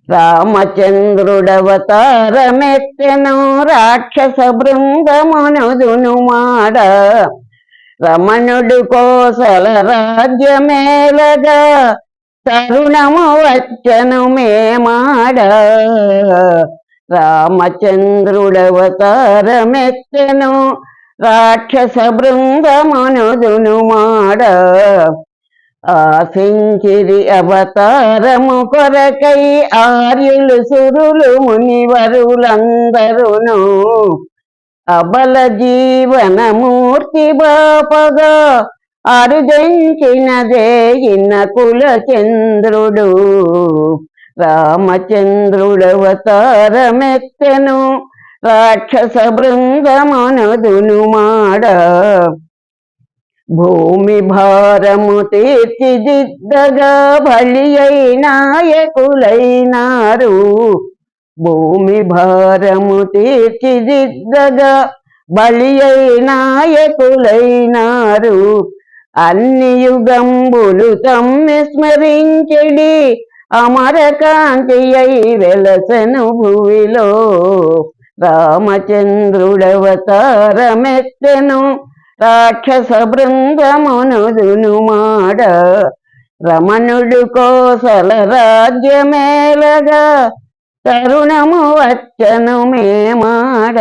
రామచంద్రుడవతారమెత్తెను రాక్షస బృందమునుదును మాడ రమణుడు కోసల రాజ్యమేలగా తరుణము వచ్చను మేమాడ రామచంద్రుడవతారమెత్తెను రాక్షస బృందమునుదును మాడ ఆశించిరి అవతారము కొరకై ఆర్యులు సురులు మునివరులందరును అబల జీవనమూర్తి బాపగా అరుదించినదే ఇన్న కులచంద్రుడు రామచంద్రుడవతారమెత్తెను రాక్షస బృందమునుదును మాడ భూమి భారము తీర్చిదిద్దగా బలి నాయకులైనారు భూమి భారము తీర్చిదిద్దగా బలి నాయకులైనారు అన్ని యుగంబులు తమ్మి స్మరించెడి అమరకాంతి అయి వెలసను భువిలో రామచంద్రుడవతారమెత్తెను రాక్షస బృందమునుదును మాడ రమణుడు కోసల రాజ్యమేలగా తరుణము వచ్చను మేమాడ